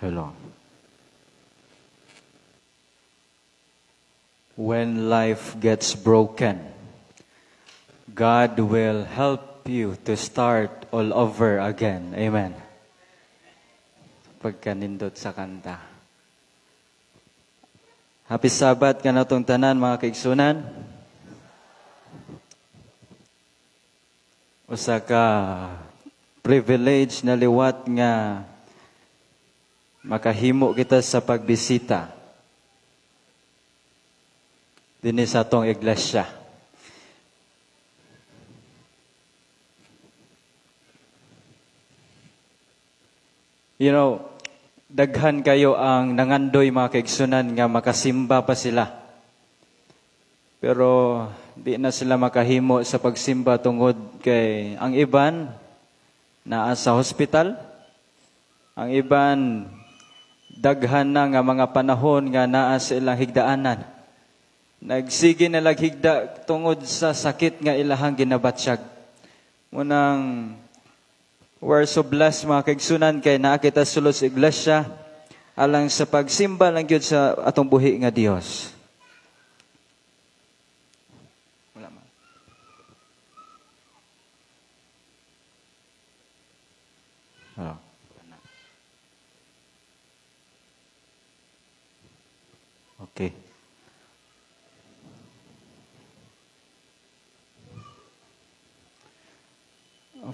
Hello. When life gets broken, God will help you to start all over again. Amen. Pagkanindot sa kanta. Happy Sabbath ka na itong tanan, mga kaigsunan. Usa ka privilege na liwat nga makahimo kita sa pagbisita dinhi sa atong iglesia. You know, daghan kayo ang nangandoy mga kaigsunan nga makasimba pa sila. Pero di na sila makahimo sa pagsimba tungod kay ang iban naa sa hospital. Ang iban daghan na nga mga panahon nga naa sa ilang higdaanan. Nagsige na laghigda tungod sa sakit nga ilahang ginabatsyag. Munang we're so blessed mga kaigsunan kay naa kita sulod sa iglesia alang sa pagsimba lang gyud sa atong buhi nga Dios. Wala man. Oh. Okay.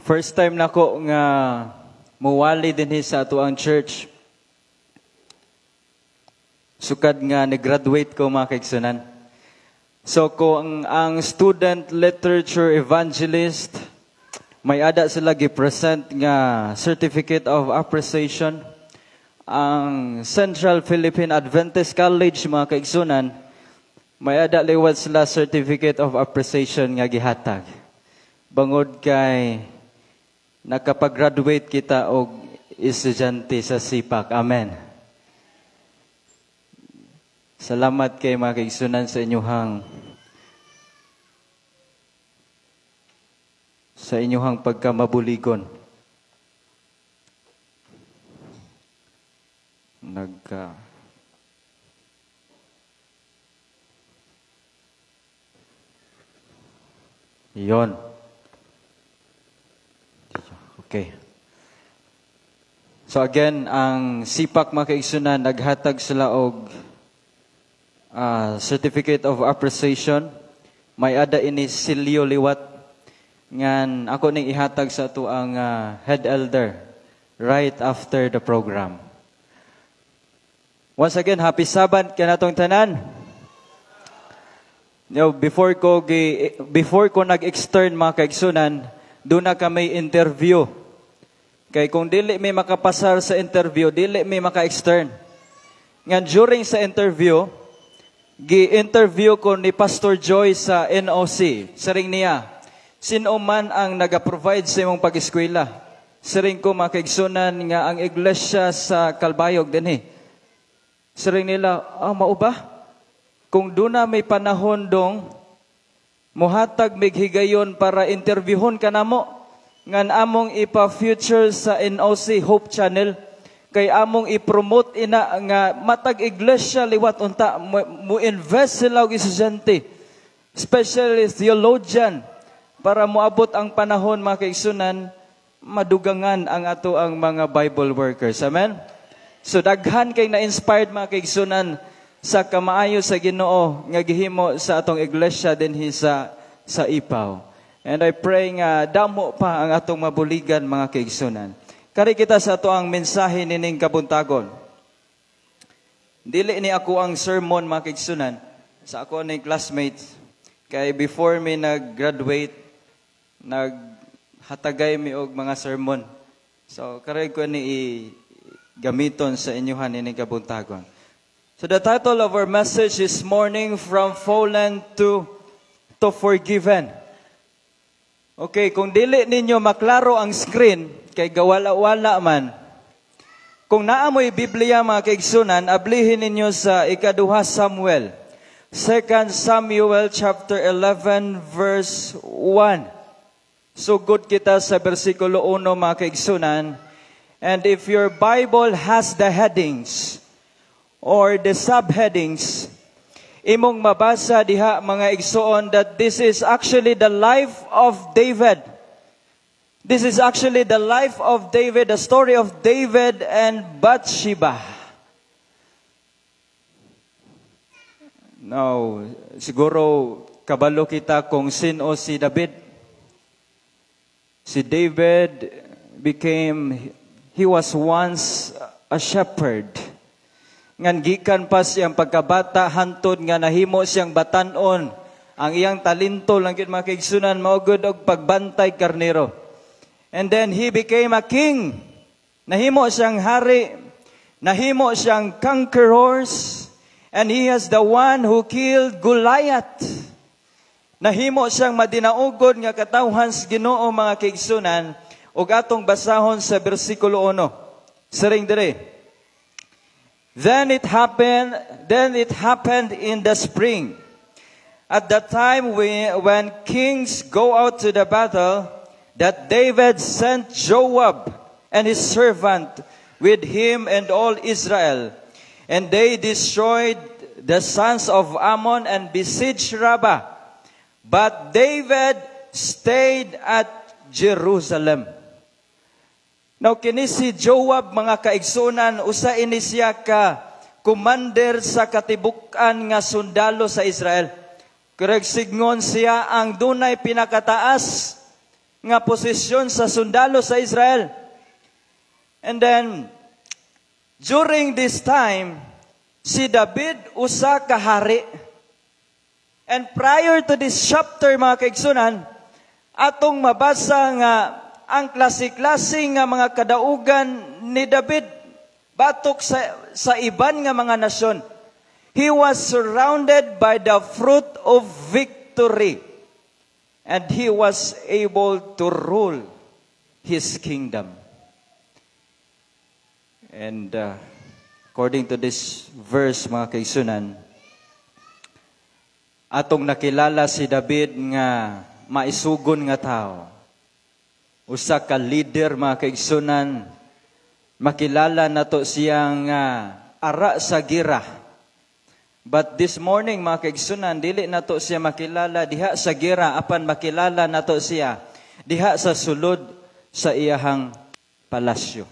First time nako nga muwali dinhi sa atuang church. Sukad nga nag-graduate ko mga kaigsunan. So kung ang student literature evangelist may ada sila gi-present nga certificate of appreciation. Ang Central Philippine Adventist College mga kaigsunan may ada liwat sila certificate of appreciation nga gihatag. Bangod kay nakapag-graduate kita og estudyante sa SIPAC. Amen. Salamat kay mga kaigsunan sa inyuhang pagkamabuligon. Yon. Okay. So again, ang SIPAC mga kaigsunan, naghatag sila og certificate of appreciation. May ada ini silyo liwat ngan ako ning ihatag sa ato ang head elder right after the program. Once again, happy Sabbath kanatong tanan. You know, before ko nag-extern mga kaigsunan, doon na kami interview. Kay kung dili may makapasar sa interview, dili may maka-extern. Nga during sa interview, gi-interview ko ni Pastor Joy sa NOC. Saring niya, sino man ang nag-provide sa imong pag-eskwela? Saring ko makaigsunan nga ang iglesia sa Kalbayog dinhi. Saring nila, mao ba? Kung doon na may panahon dong, muhatag mighigayon para interviewon ka namo. Ngan among ipa-future sa NOC Hope Channel kay among i-promote ina nga matag iglesia liwat unta mo invest sila og estudyante, especially theologian, para moabot ang panahon mga kaigsunan madugangan ang ato ang mga Bible workers. Amen. So daghan kay na-inspired mga kaigsunan sa kamaayo sa Ginoo nga gihimo sa atong iglesia dinhi sa Ipaw. And I pray nga damo pa ang atong mabuligan mga kaigsunan. Kari kita sa ato ang mensahe nining kabuntagon. Dili ni ako ang sermon mga kaigsunan sa ako ning classmates. Kay before me nag-graduate, naghatagay mi og mga sermon. So kari ko ni gamiton sa inyohan nining kabuntagon. So the title of our message is Morning from Fallen to Forgiven. Okay, kung dili ninyo maklaro ang screen, kay gawala-wala man, kung naamoy Biblia mga kaigsunan, ablihin ninyo sa ikaduha Samuel. 2 Samuel chapter 11 verse 1. Sugod kita sa versikulo 1 mga kaigsunan. And if your Bible has the headings or the subheadings, imong mabasa diha mga igsoon that this is actually the life of David. This is actually the life of David, the story of David and Bathsheba. Now, siguro kabalo kita kung sino si David. Si David he was once a shepherd. Ngan gikan pa siyang pagkabata hantod nga nahimo siyang batanon. Ang iyang talento lang gid mga kaigsunan maugod og pagbantay karnero. And then he became a king. Nahimo siyang hari, nahimo siyang conquerors, and he is the one who killed Goliath. Nahimo siyang madinaugod nga katawhan sa Ginoo mga kaigsunan ug atong basahon sa bersikulo 1. Siring dire. Then it happened in the spring. At the time when kings go out to the battle, that David sent Joab and his servant with him and all Israel. And they destroyed the sons of Ammon and besieged Rabbah. But David stayed at Jerusalem. Now, kini si Joab, mga kaigsunan, usa ini siya ka commander sa katibukan nga sundalo sa Israel. Kurag signon siya ang dunay pinakataas nga posisyon sa sundalo sa Israel. And then, during this time, si David usa ka hari. And prior to this chapter, mga kaigsunan, atong mabasa nga ang klase-klase nga mga kadaugan ni David batok sa iban nga mga nasyon. He was surrounded by the fruit of victory. And he was able to rule his kingdom. And according to this verse, mga kaigsunan, atong nakilala si David nga maisugon nga tao. Usa ka leader, mga kaigsunan, makilala nato siyang ara sa gira. But this morning, mga kaigsunan, dili nato siya makilala diha sa gira, apan makilala nato siya diha sa sulod sa iyahang palasyo.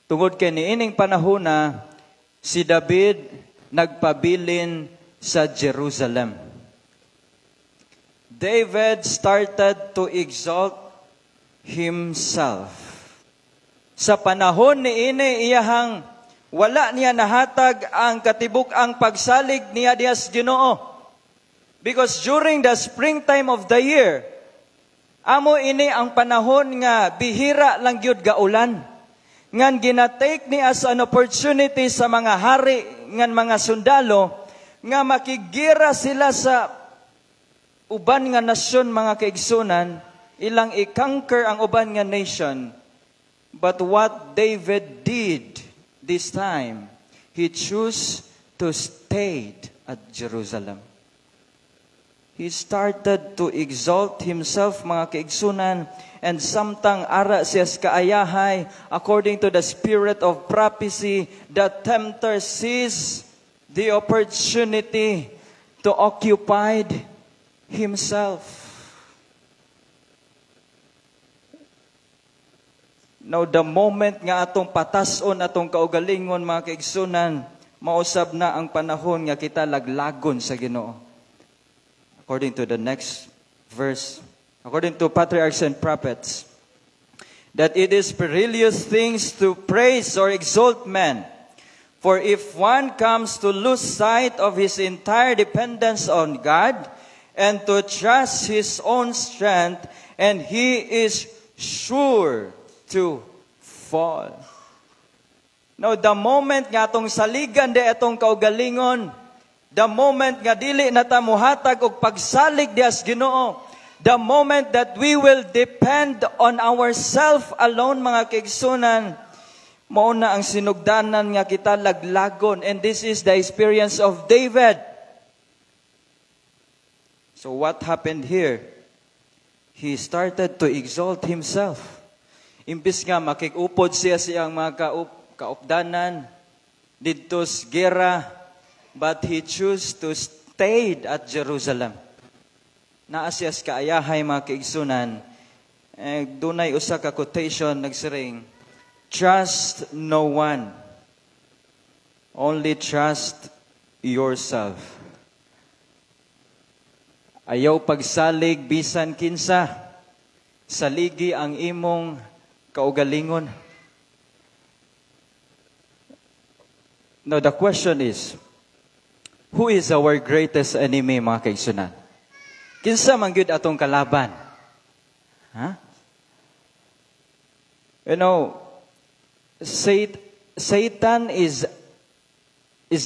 Tungod kay niining panahona, si David nagpabilin sa Jerusalem. David started to exalt himself. Sa panahon niini iyahang wala niya nahatag ang katibuk-ang pagsalig niya diha sa Ginoo. Because during the springtime of the year, amo ini ang panahon nga bihira lang gyud gaulan. Ngan ginatake niya as an opportunity sa mga hari ngan mga sundalo nga makigira sila sa uban nga nasyon, mga kaigsunan, ilang i-conquer ang uban nga nation. But what David did this time, he chose to stay at Jerusalem. He started to exalt himself, mga kaigsunan, and samtang ara siya kaayahay, according to the spirit of prophecy, the tempter seized the opportunity to occupy himself. Now, the moment nga atong patason, atong kaugalingon, mga kaigsunan, mausab na ang panahon nga kita laglagon sa Ginoo. According to the next verse, according to patriarchs and prophets, that it is perilous things to praise or exalt men. For if one comes to lose sight of his entire dependence on God and to trust his own strength, and he is sure to fall. Now, the moment nga atong saligan di atong kaugalingon, the moment nga dili na ta mohatag og pagsalig diha sa Ginoo, the moment that we will depend on ourselves alone, mga kaigsunan, mao na ang sinugdanan nga kita laglagon. And this is the experience of David. So what happened here? He started to exalt himself. Imbis nga makikupod siya siyang mga kaupdanan dito sa gera, but he chose to stay at Jerusalem. Naa siya sa kaayahay mga kaigsunan. Dunay usa ka quotation nagsiring, trust no one, only trust yourself. Ayaw pagsalig bisan kinsa, saligi ang imong kaugalingon. Now the question is, who is our greatest enemy mga kaigsunan? Kinsa man gyud atong kalaban? Huh? You know, Satan is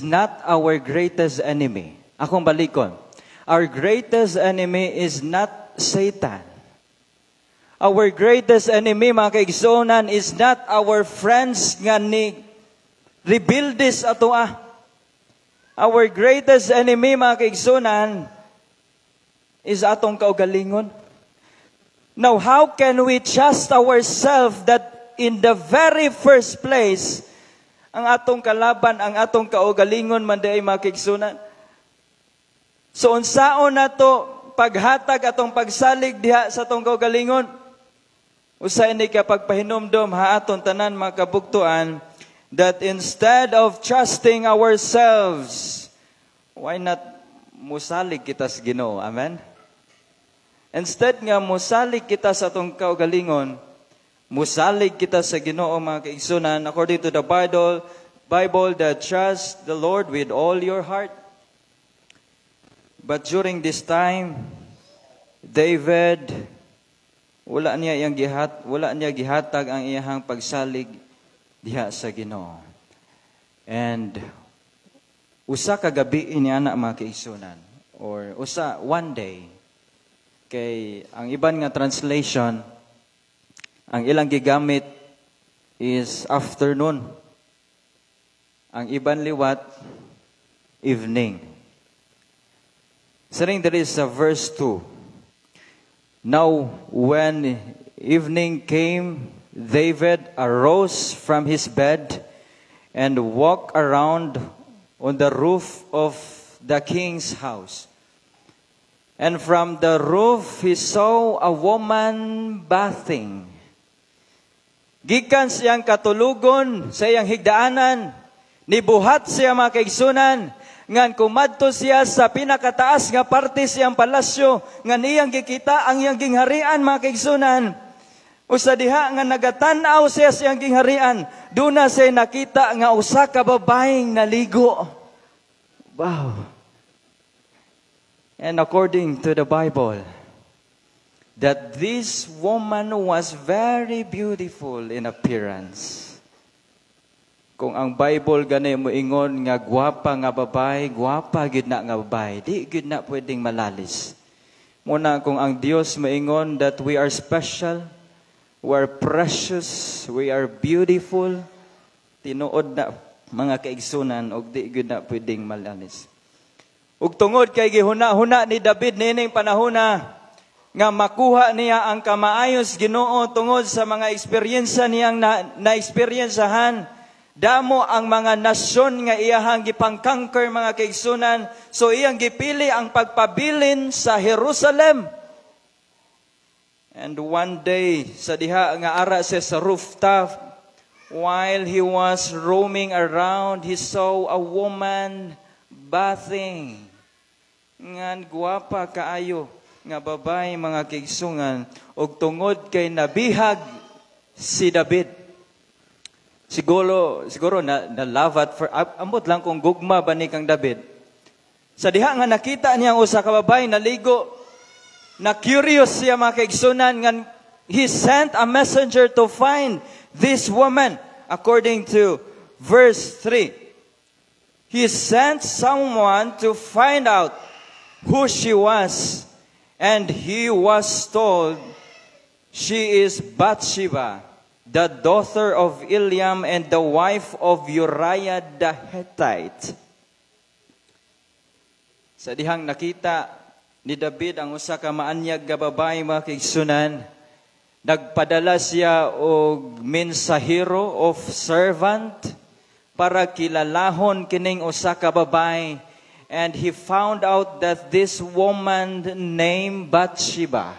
not our greatest enemy. Akong balikon. Our greatest enemy is not Satan. Our greatest enemy, mga kaigsunan, is not our friends nga ni rebeldes ato Our greatest enemy, mga kaigsunan, is atong kaugalingon. Now, how can we trust ourselves that in the very first place, ang atong kalaban, ang atong kaugalingon man day mga kaigsunan? So, unsaon na to paghatag atong pagsalig diha sa atong kaugalingon? Usa ini ka pagpahinomdom ha aton tanan mga kabugtuan, that instead of trusting ourselves, why not musalig kita sa Ginoo? Amen? Instead nga musalig kita sa atong kaugalingon, musalig kita sa Ginoo mga kaigsunan, according to the Bible that trust the Lord with all your heart. But during this time, David, wala niya gihatag ang iyang pagsalig diha sa Ginoo. And usa ka gabi ini ana mga kaigsunan, or usa one day, kay ang iban nga translation, ang ilang gigamit is afternoon. Ang iban liwat, evening. Saying there is a verse 2. Now, when evening came, David arose from his bed and walked around on the roof of the king's house. And from the roof he saw a woman bathing. Gikan siyang katulugon sa iyang higdaanan, nibuhat siya mga kaigsunan, ngan kumadto siya sa pinakataas nga parte siyang palasyo, ngan iyang gikita ang iyang gingharian mga kaigsunan. Usa diha nga nagatanaw siya sa iyang gingharian, duna siya nakita nga usa ka babaeng naligo. Wow. And according to the Bible, that this woman was very beautiful in appearance. Kung ang Bible ganay mo ingon nga gwapa nga babae, gwapa gid na nga babae, di gid na pwedeng malalis. Muna kung ang Dios maingon that we are special, we are precious, we are beautiful, tinuod na mga kaigsunan og di gid na pwedeng malalis. Ug tungod kay gihuna-huna ni David nining panahona nga makuha niya ang kamaayos Ginoo tungod sa mga eksperyensya niyang na-eksperyensahan, damo ang mga nasyon nga iyahang gipang-conquer mga kaigsunan, so iyang gipili ang pagpabilin sa Jerusalem. And one day, sa diha nga ara siya sa rooftop, while he was roaming around, he saw a woman bathing. Ngan guwapa kaayo nga babae mga kaigsunan, og tungod kay nabihag si David. Siguro na lavat for ambot lang kung gugma ba ni kang David. Sa diha nga nakita niya ang usa ka babae naligo, na curious siya mga kaigsunan, ngan he sent a messenger to find this woman. According to verse 3, he sent someone to find out who she was, and he was told she is Bathsheba, the daughter of Eliam and the wife of Uriah the Hittite. Sa dihang nakita ni David ang usa ka maanyag nga babae mga kaigsunan, Nagpadala siya og mensahero of servant para kilalahon kining usa ka babae, and he found out that this woman named Bathsheba,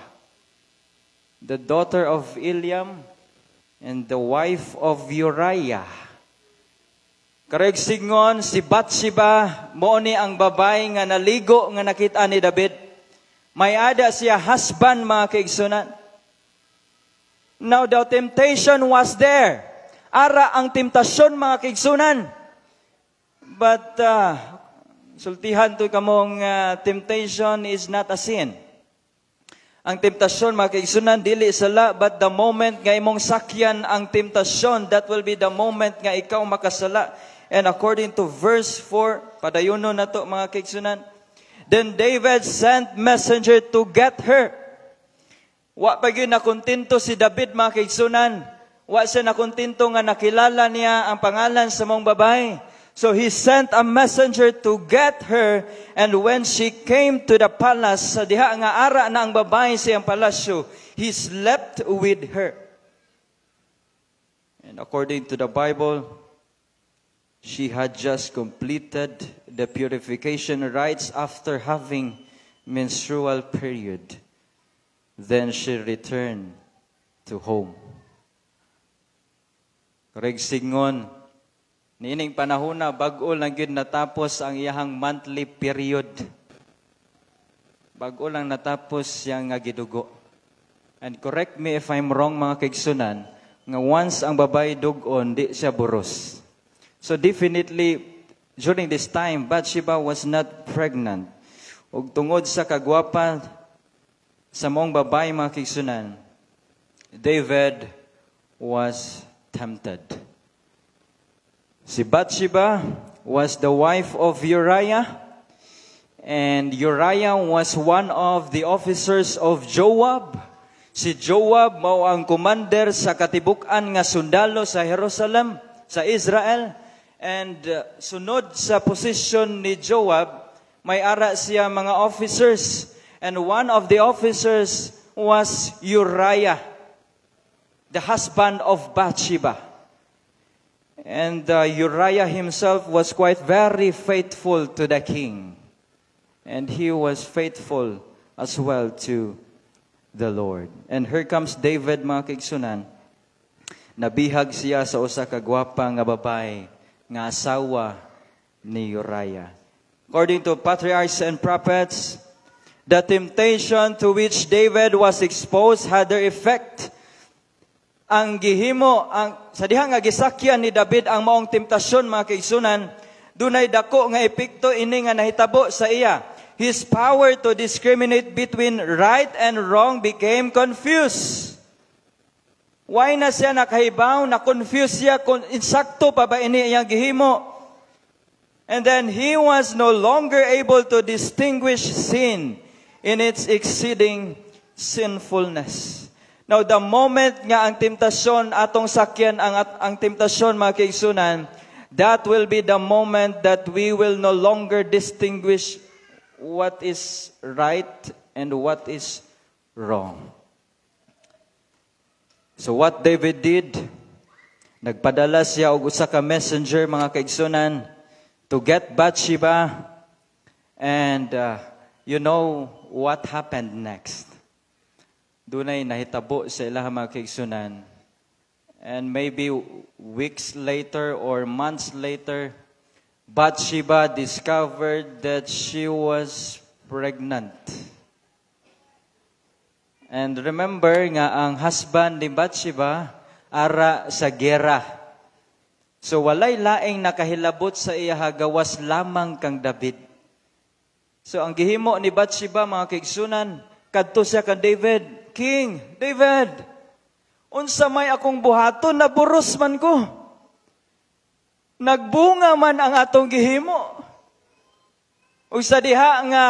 the daughter of Eliam and the wife of Uriah. Kareg singon si Bathsheba mao ni ang babae nga naligo nga nakita ni David. May ada siya husband, mga kaigsunan. Now the temptation was there. Ara ang temptasyon, mga kaigsunan. But sultihan to kamong temptation is not a sin. Ang temptasyon, mga kaigsunan, dili sala, but the moment nga imong sakyan ang temptasyon, that will be the moment nga ikaw makasala. And according to verse 4, padayono na to, mga kaigsunan, then David sent messenger to get her. Wa pa gyud nakontento si David, mga kaigsunan. Wa siya nakontento nga nakilala niya ang pangalan sa mong babae. So he sent a messenger to get her, and when she came to the palace, sa diha nga ara na ang babae sa iyang palasyo, he slept with her. And according to the Bible, she had just completed the purification rites after having menstrual period. Then she returned to home. Kareg singon, niining panahon na bag-o lang yun natapos ang iyahang monthly period. Bag-o lang natapos siyang nga gidugo. And correct me if I'm wrong, mga kaigsunan, nga once ang babae dugon, di siya buros. So definitely, during this time, Bathsheba was not pregnant. Ug tungod sa kagwapa sa mong babae, mga kaigsunan, David was tempted. Si Bathsheba was the wife of Uriah, and Uriah was one of the officers of Joab. Si Joab mao ang commander sa katibuk-an nga sundalo sa Jerusalem, sa Israel. And sunod sa posisyon ni Joab, may ara siya mga officers. And one of the officers was Uriah, the husband of Bathsheba. And Uriah himself was quite very faithful to the king. And he was faithful as well to the Lord. And here comes David, mga kaigsunan. Nabihag siya sa usa ka gwapa nga babae nga asawa ni Uriah. According to patriarchs and prophets, the temptation to which David was exposed had their effect. Ang gihimo, sa diha nga gisakyan ni David ang maong temptasyon, mga kaigsunan, dunay dako nga epekto ini nga nahitabo sa iya. His power to discriminate between right and wrong became confused. Why na siya nakahibaw, na-confuse siya kung insakto pa ba ini iyang gihimo. And then he was no longer able to distinguish sin in its exceeding sinfulness. Now, the moment nga ang temptasyon atong sakyan, ang temptasyon, mga kaigsunan, that will be the moment that we will no longer distinguish what is right and what is wrong. So what David did, nagpadala siya og usa ka messenger, mga kaigsunan, to get Bathsheba, and you know what happened next. Dunay nahitabo sa ilang mga kaigsunan. And maybe weeks later or months later, Bathsheba discovered that she was pregnant. And remember nga ang husband ni Bathsheba ara sa gera. So walay laing nakahilabot sa iya, gawas lamang kang David. So ang gihimo ni Bathsheba, mga kaigsunan, kadto siya kang David, King, David, unsa may akong buhaton, naburos man ko. Nagbunga man ang atong gihimo. Ug sa diha nga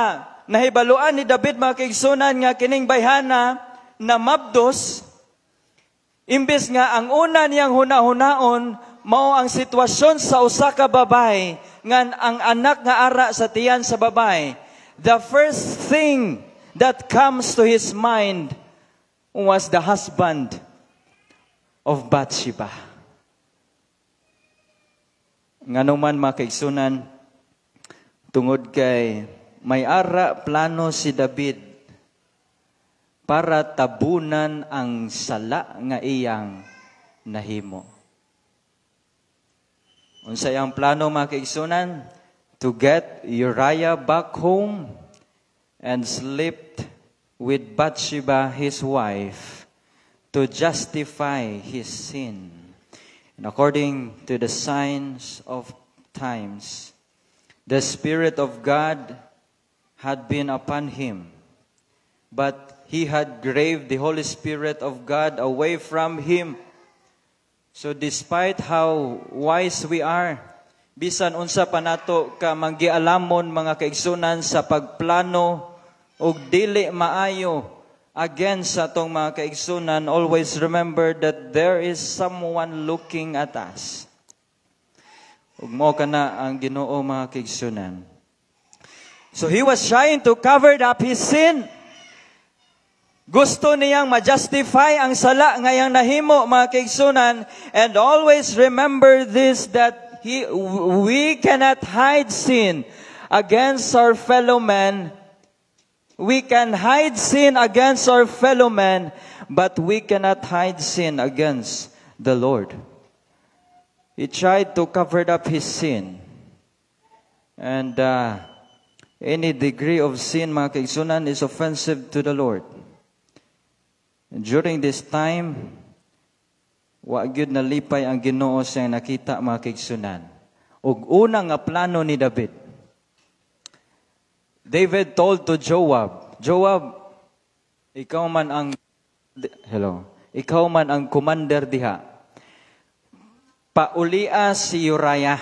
nahibaluan ni David, mga kaigsunan, nga kining bayhana na mabdos, imbes nga ang una niyang huna-hunaon mao ang sitwasyon sa usa ka babae nga ang anak nga ara sa tiyan sa babae. The first thing that comes to his mind was the husband of Bathsheba. Nganuman mga kaigsunan, tungod kay may ara plano si David para tabunan ang sala nga iyang nahimo. Unsa ang plano mga kaigsunan? To get Uriah back home and sleep with Bathsheba, his wife, to justify his sin. And according to the signs of times, the Spirit of God had been upon him, but he had graved the Holy Spirit of God away from him. So despite how wise we are, bisan unsa pa nato ka manggialamon mga kaigsunan sa pagplano og dili maayo against sa atong mga kaigsunan, always remember that there is someone looking at us. Ug mao kana ang Ginoo mga kaigsunan. So he was trying to cover up his sin. Gusto niyang ma-justify ang sala nga iyang nahimo mga kaigsunan, and always remember this, that we cannot hide sin against our fellow men. We can hide sin against our fellow men, but we cannot hide sin against the Lord. He tried to cover up his sin. And any degree of sin, mga kaigsunan, is offensive to the Lord. And during this time, wa gyud nalipay ang Ginoo sa nakita mga kaigsunan. Ug una nga plano ni David. David told to Joab, ikaw man ang commander diha. Paulia si Uriah.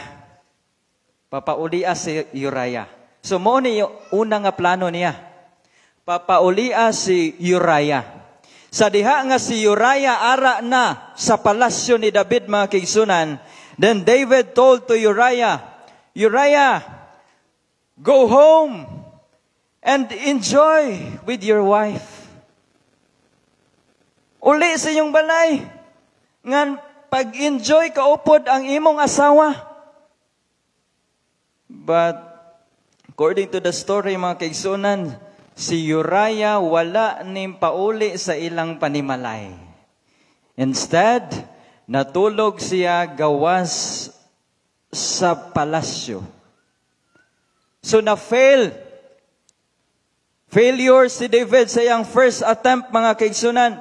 Papaulia si Uriah. So mo ni una nga plano niya. Papaulia si Uriah. Sa diha nga si Uriah ara na sa palasyo ni David mga kaigsunan, then David told to Uriah, go home and enjoy with your wife. Uli sa inyong balay, ngan pag-enjoy kaupod ang imong asawa. But according to the story mga kaigsunan, si Uriah wala ning pauli sa ilang panimalay. Instead, natulog siya gawas sa palasyo. So failure si David sa iyang first attempt mga kaigsunan.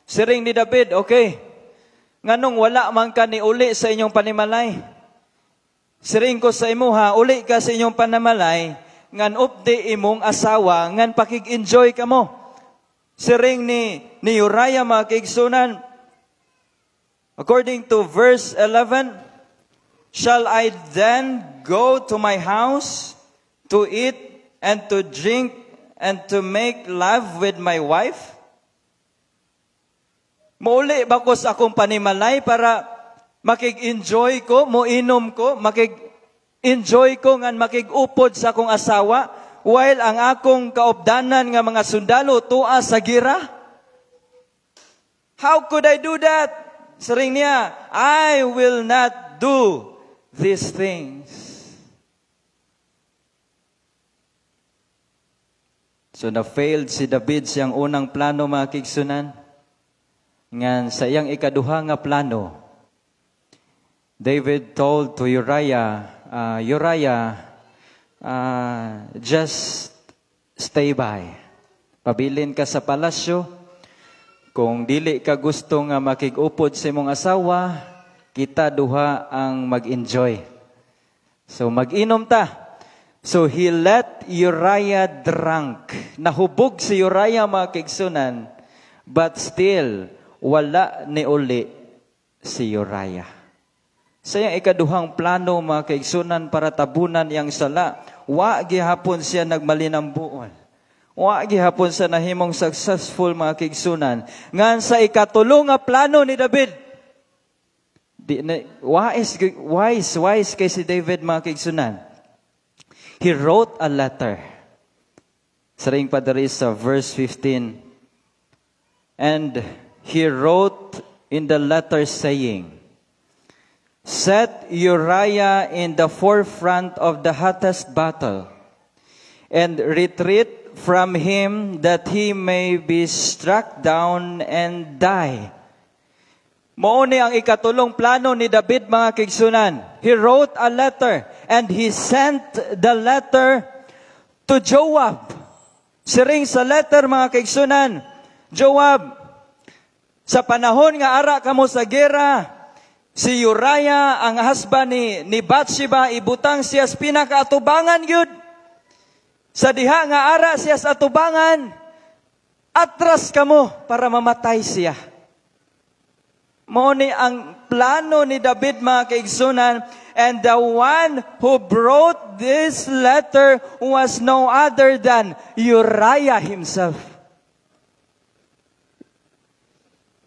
Siring ni David, okay, nganong wala man ka ni uli sa inyong panimalay. Siring ko sa imuha, uli ka sa inyong panimalay, ngan upde imong asawa, ngan pakig-enjoy ka mo. Siring ni Uriah mga kaigsunan. According to verse 11, shall I then go to my house to eat and to drink and to make love with my wife? Mauli ba ko sa akong panimalay para makig-enjoy ko, moinom ko, enjoy ko ngan makig-upod sa akong asawa, while ang akong kaupdanan nga mga sundalo tuwa sa gira? How could I do that? Saring niya, I will not do these things. So na-failed si David siyang unang plano mga kaigsunan. Ngan sa iyang ikaduha nga plano, David told to Uriah, just stay by. Pabilin ka sa palasyo. Kung dili ka gusto nga makig-upod sa imong asawa, kita duha ang mag-enjoy. So mag-inom ta. So he let Uriah drunk. Nahubog si Uriah mga kaigsunan, but still wala ni uli si Uriah. Sa iyang ikaduhang plano mga kaigsunan para tabunan iyang sala, wa gihapon siya nagmalinambuon. Wa gihapon sa nahimong successful mga kaigsunan. Ngan sa ikatulo nga plano ni David, wise kay si David mga kaigsunan. He wrote a letter. Sa ring pa diri sa verse 15. And he wrote in the letter saying, "Set Uriah in the forefront of the hottest battle, and retreat from him that he may be struck down and die." Mao ni ang ikatulong plano ni David, mga kaigsunan. He wrote a letter and he sent the letter to Joab. Siring sa letter, mga kaigsunan, Joab, sa panahon nga ara kamo sa gera, si Uriah, ang husband ni Bathsheba, ibutang siya sa pinakaatubangan yun. Sa diha nga ara siya sa atubangan, atras kamo para mamatay siya. Mao ni ang plano ni David, mga kaigsunan, and the one who wrote this letter was no other than Uriah himself.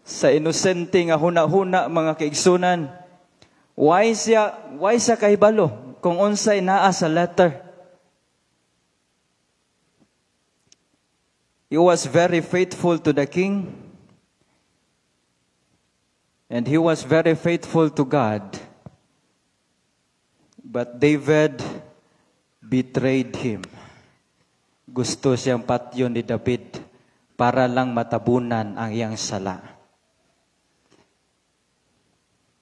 Sa inosente nga huna-huna, mga kaigsunan, why siya kahibalo kung unsay naa sa letter? He was very faithful to the king, and he was very faithful to God. But David betrayed him. Gusto siyang patyon ni David para lang matabunan ang iyang sala.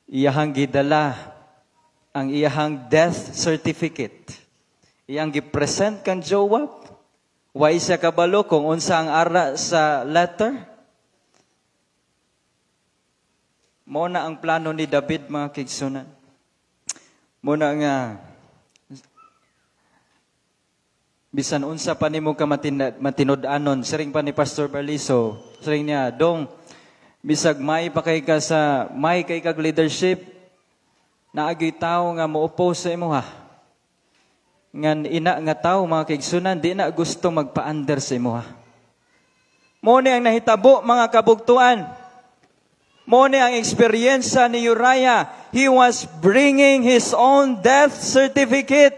Iyahang gidala ang iyahang death certificate. Iyang gipresent kan Joab. Why siya kabalo kung unsa ang ara sa letter? Mao na ang plano ni David, mga kaigsunan. Mao na nga bisan unsa pa nimo ka matinud-anon, siring pa ni Pastor Barliso, siring niya, dong bisag may pa kay ka sa may kay kag leadership, naagi tao nga mo-oppose sa imo ha. Ngan ina nga tao, mga kaigsunan, di na gusto magpa-under sa imo ha. Mo ni ang nahitabo, mga kabugtuan. Mo ni ang eksperyensya ni Uriah. He was bringing his own death certificate.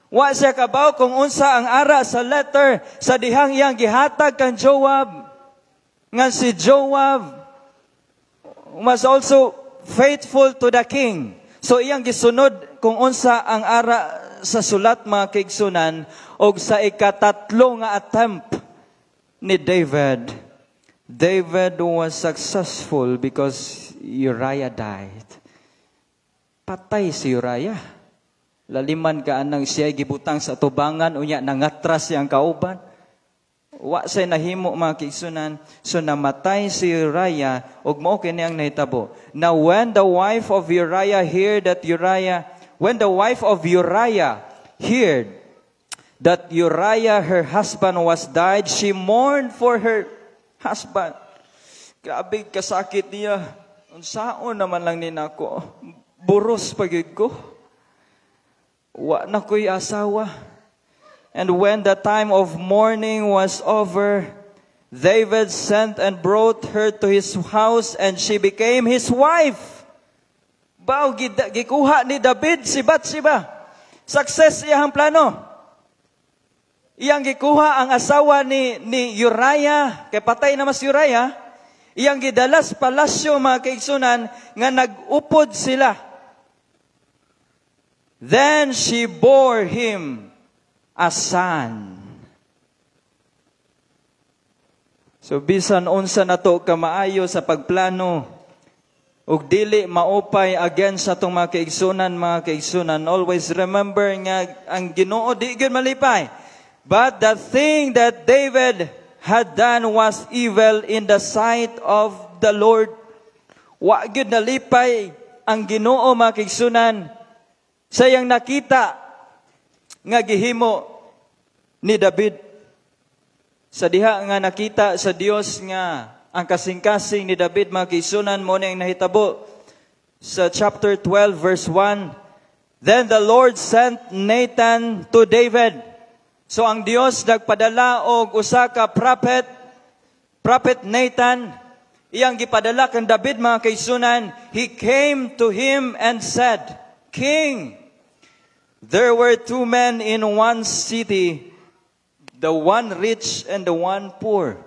Wa siya kabaw kung unsa ang ara sa letter sa dihang iyang gihatag kan Joab. Ngan si Joab was also faithful to the king. So iyang gisunod kung unsa ang ara sa sulat, mga kaigsunan, og sa ikatatlo nga attempt ni David. David was successful because Uriah died. Patay si Uriah. Laliman ka anang siya gibutang sa tubangan, unya nangatras siyang kauban. Wa say nahimo, mga kaigsunan. So namatay si Uriah, og mao kini ang nahitabo. Now when the wife of Uriah heard that Uriah her husband was died, she mourned for her husband. Grabe kasakit niya. Unsaon naman lang ni nako. Buros pagid ko. Wa na ko'y asawa. And when the time of mourning was over, David sent and brought her to his house, and she became his wife. Bao gikuha ni David si Bathsheba. Success iyang plano. Iyang gikuha ang asawa ni Uriah, kay patay naman si Uriah. Iyang gidala sa palasyo, mga kaigsunan, nga nag-upod sila. Then she bore him a son. So bisan unsa nato ka maayo sa pagplano, ug dili maupay against sa atong mga kaigsunan, always remember nga ang Ginoo di gyud malipay. But the thing that David had done was evil in the sight of the Lord. Wa gyud nalipay ang Ginoo, mga kaigsunan, sayang nakita nga gihimo ni David. Sa diha nga nakita sa Dios nga ang kasing-kasing ni David, mga kaigsunan, mo na ang nahitabo sa chapter 12 verse 1. Then the Lord sent Nathan to David. So ang Dios nagpadala og usa ka prophet Nathan. Iyang gipadala kan David, mga kaigsunan. He came to him and said, "King, there were two men in one city, the one rich and the one poor.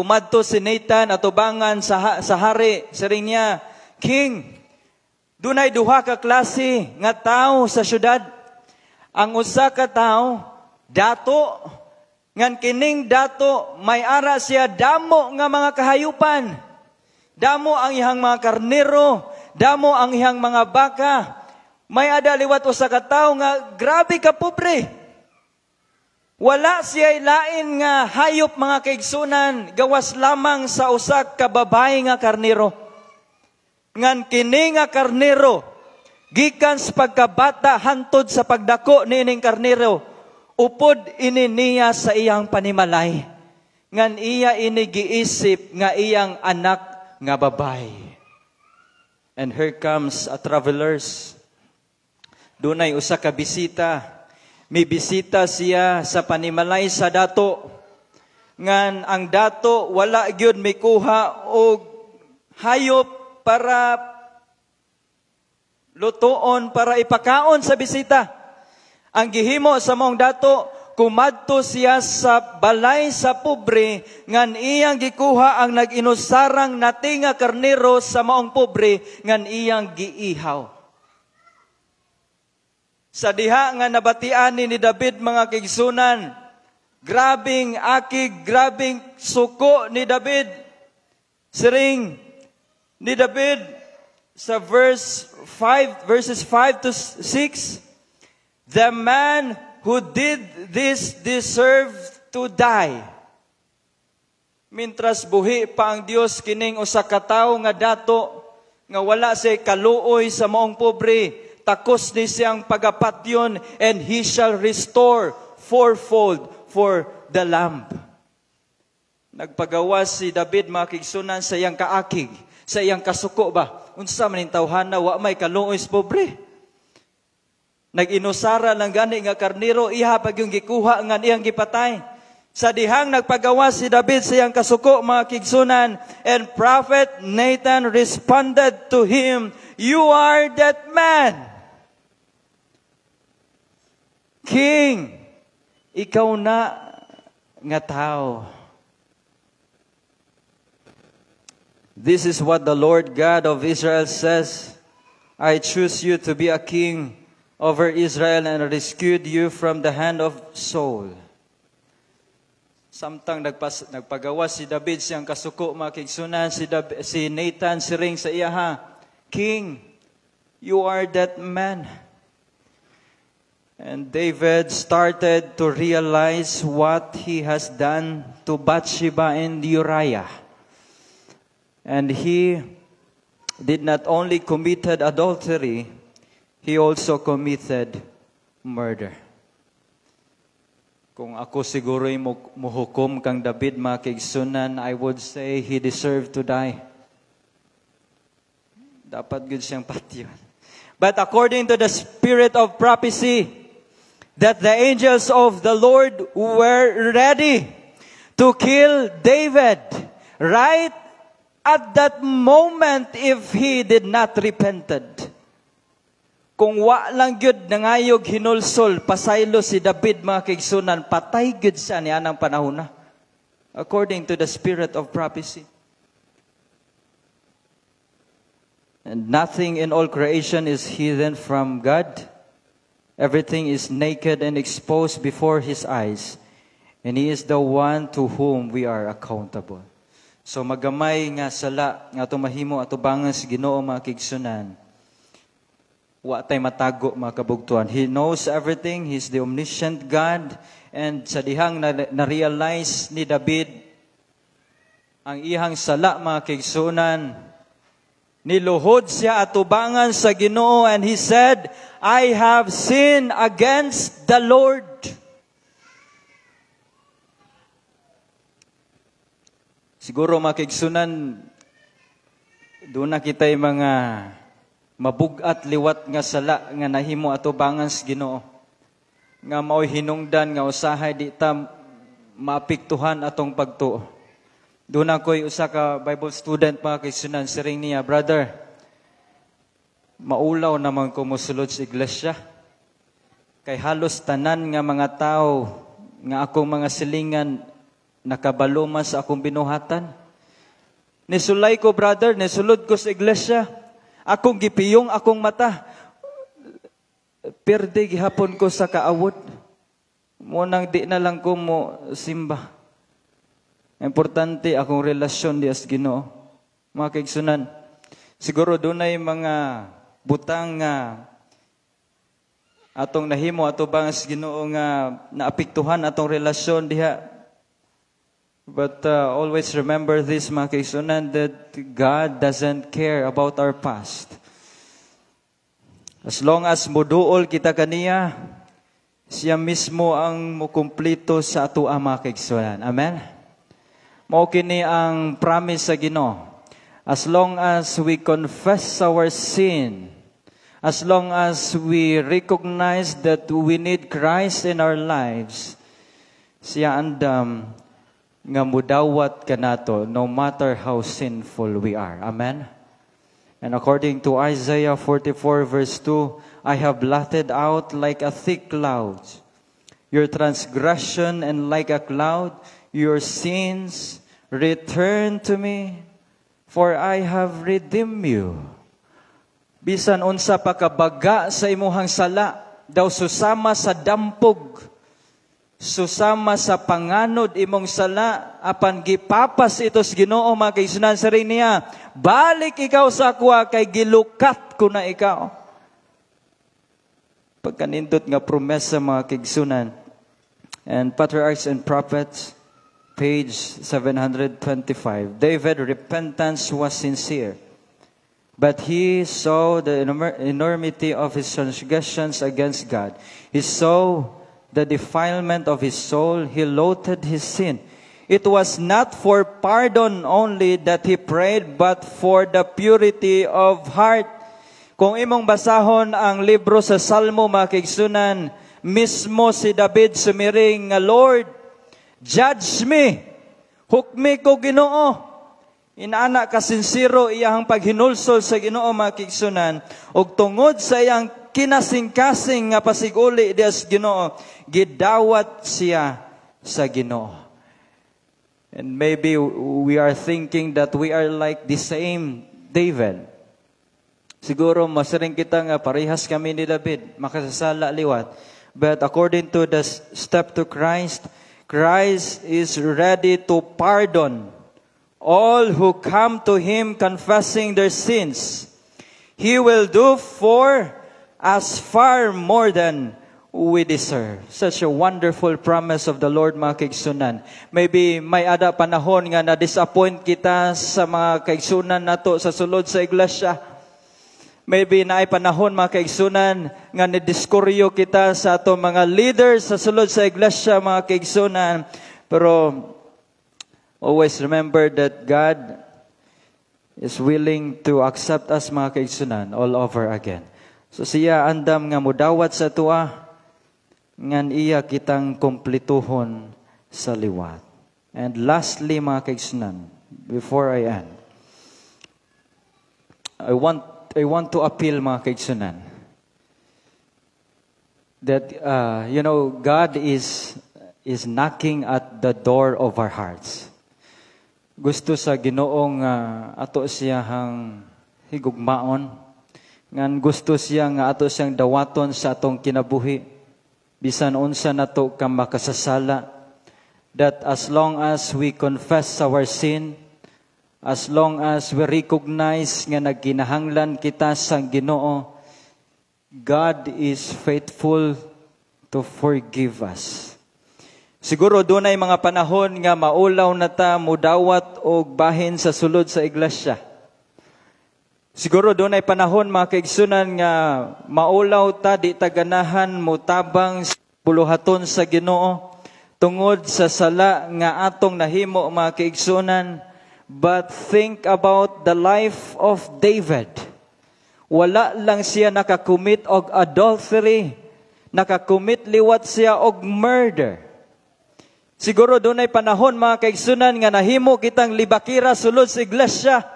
kumadto si Nathan atubangan sa hari, siring niya, King, dunay duha ka klase nga tao sa syudad. Ang usa ka tao, dato, ngan kining dato, may ara siya damo nga mga kahayupan. Damo ang ihang mga karnero, damo ang ihang mga baka. May adaliwat usa ka tao nga grabe ka pobre. Wala siya lain nga hayop mga kaigsunan, gawas lamang sa usa ka babae nga karnero. Ngan kini nga karnero, gikan sa pagkabata hantod sa pagdako niining karnero, upod ini niya sa iyang panimalay. Ngan iya ini giisip nga iyang anak nga babae. And here comes a travelers. Dunay usa ka bisita. May bisita siya sa panimalay sa dato. Ngan ang dato wala gyud may kuha og hayop para lutoon, para ipakaon sa bisita. Ang gihimo sa mong dato, kumadto siya sa balay sa pobre, ngan iyang gikuha ang nag-inusarang nati nga karnero sa maong pobre, ngan iyang giihaw. Sa diha nga nabatian ni David mga kaigsunan, grabing akig, grabing suko ni David. Siring ni David sa verses 5 to 6, the man who did this deserved to die. Mintras buhi pa ang Dios kining usa ka tawo nga dato, nga wala siya kaluoy sa maong pobre, takos ni siyang pagapatyon, and he shall restore fourfold for the lamb. Nagpagawas si David mga kaigsunan sa iyang kaakig, sa iyang kasuko ba? Unsa man ning tawhana wa may kaluoy sa pobre. Nag-inusara lang gani nga karnero, iha pag yung gikuha nga iyang gipatay. Sa dihang nagpagawas si David sa iyang kasuko mga kaigsunan, and prophet Nathan responded to him, "You are that man." King, ikaw na nga tao. This is what the Lord God of Israel says, I choose you to be a king over Israel and rescued you from the hand of Saul. Samtang nagpagawas si David siyang kasuko mga kaigsunan, si Nathan siring sa iya, King, you are that man. And David started to realize what he has done to Bathsheba and Uriah. And he did not only committed adultery, he also committed murder. Kung ako siguro'y muhukom kang David mga kaigsunan, I would say he deserved to die. Dapat gud siyang patyon. But according to the spirit of prophecy, that the angels of the Lord were ready to kill David right at that moment if he did not repented. Kung wa lang gyud nangayog hinulsol, pasaylo si David mga kaigsunan, patay gyud siya niya ng panahon na. According to the spirit of prophecy. And nothing in all creation is hidden from God. Everything is naked and exposed before His eyes. And He is the one to whom we are accountable. So magamay nga sala, nga tumahimo atubangan sa Ginoo mga kaigsunan. Wa tay matago mga kabugtuan. He knows everything. He's the omniscient God. And sa dihang na-realize ni David, ang ihang sala mga kaigsunan, niluhod siya atubangan sa Ginoo, and he said, I have sinned against the Lord. Siguro makigsunan, doon na kita'y mga mabugat liwat nga sala nga nahimo atubangan sa Ginoo. Nga mao'y hinungdan nga usahay di ta maapektuhan atong pagtuo. Doon ako'y usa ka Bible student mga kaigsunan, siring niya, brother, maulaw naman ko mosulod sa iglesia. Kay halos tanan nga mga tao nga akong mga silingan nakabaluma sa akong binuhatan. Nisulay ko, brother, nisulod ko sa iglesia. Akong gipiyong akong mata. Perde gihapon ko sa kaawod. Munang di na lang ko mo simba. Importante akong relasyon dias Ginoo. Mga kaigsunan, siguro dunay mga butang nga atong nahimo ato bang Ginoo nga naapektuhan atong relasyon diha. But always remember this, mga kaigsunan, that God doesn't care about our past. As long as muduol kita kaniya, siya mismo ang mukumplito sa ato ang mga kaigsunan. Amen? Mao kini ang promise sa Ginoo. As long as we confess our sin, as long as we recognize that we need Christ in our lives, siya andam nga mudawat kanato no matter how sinful we are. Amen? And according to Isaiah 44 verse 2, I have blotted out like a thick cloud your transgression, and like a cloud your sins. Return to me, for I have redeemed you. Bisan unsa pa kabaga sa imuhang sala, daw susama sa dampog, susama sa panganod imong sala, apan gipapas itos Ginoo, mga kaigsunan, sa rin niya, balik ikaw sa akwa, kay gilukat ko na ikaw. Pagkanindot nga promesa, mga kaigsunan. And Patriarchs and Prophets, page 725. David, repentance was sincere, but he saw the enormity of his transgressions against God. He saw the defilement of his soul. He loathed his sin. It was not for pardon only that he prayed, but for the purity of heart. Kung imong basahon ang libro sa Salmo, mga kaigsunan, mismo si David sumiring nga, Lord, judge me, hukmi ko Ginoo. Inaana ka sincero iyang paghinulsol sa Ginoo, mga kaigsunan, ug tungod sa iyang kinasing-kasing nga pasiguli dias Ginoo, gidawat siya sa Ginoo. And maybe we are thinking that we are like the same David. Siguro masiring kita nga parehas kami ni David, makasasala liwat. But according to the step to Christ, Christ is ready to pardon all who come to Him confessing their sins. He will do for us far more than we deserve. Such a wonderful promise of the Lord, mga kaigsunan. Maybe may ada panahon nga na-disappoint kita sa mga kaigsunan nato sa sulod sa iglesia. Maybe naay panahon, mga kaigsunan, nga nidiskuryo kita sa ato mga leaders sa sulod sa iglesia, mga kaigsunan. Pero always remember that God is willing to accept us, mga kaigsunan, all over again. So siya andam nga mudawat sa tuwa, ngan iya kitang kumplituhon sa liwat. And lastly, mga kaigsunan, before I end, I want to appeal, mga kaigsunan, that God is knocking at the door of our hearts. Gusto sa Ginoong ato siyang higugmaon, ngan gusto siya nga ato siyang dawaton sa atong kinabuhi, bisan unsa nato ka makasasala, that as long as we confess our sin, as long as we recognize nga nagkinahanglan kita sa Ginoo, God is faithful to forgive us. Siguro dunay mga panahon nga maulaw na ta mudawat og bahin sa sulod sa iglesia. Siguro dunay panahon, mga kaigsunan, nga maulaw ta di ta ganahan mutabang buluhaton sa Ginoo tungod sa sala nga atong nahimo, mga kaigsunan. But think about the life of David. Wala lang siya nakakumit og adultery, nakakumit liwat siya og murder. Siguro dunay panahon, mga kaigsunan, nga nahimo kitang libakira sulod sa iglesia.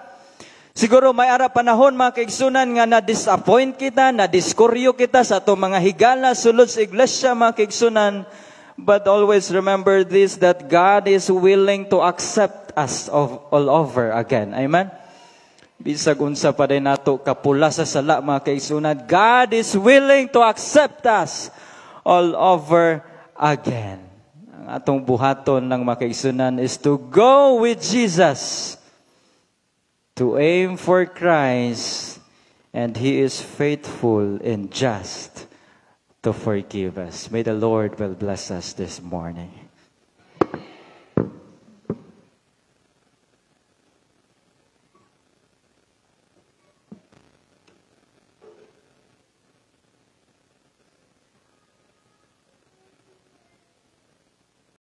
Siguro may ara panahon, mga kaigsunan, nga na-disappoint kita, na-diskoryo kita sa ato mga higala sulod sa iglesia, mga kaigsunan. But always remember this, that God is willing to accept us all over again. Amen? Bisag unsa pa rin nato kapula sa sala, mga kaigsunan, God is willing to accept us all over again. Ang atong buhaton ng mga kaigsunan is to go with Jesus, to aim for Christ, and He is faithful and just to forgive us. May the Lord will bless us this morning.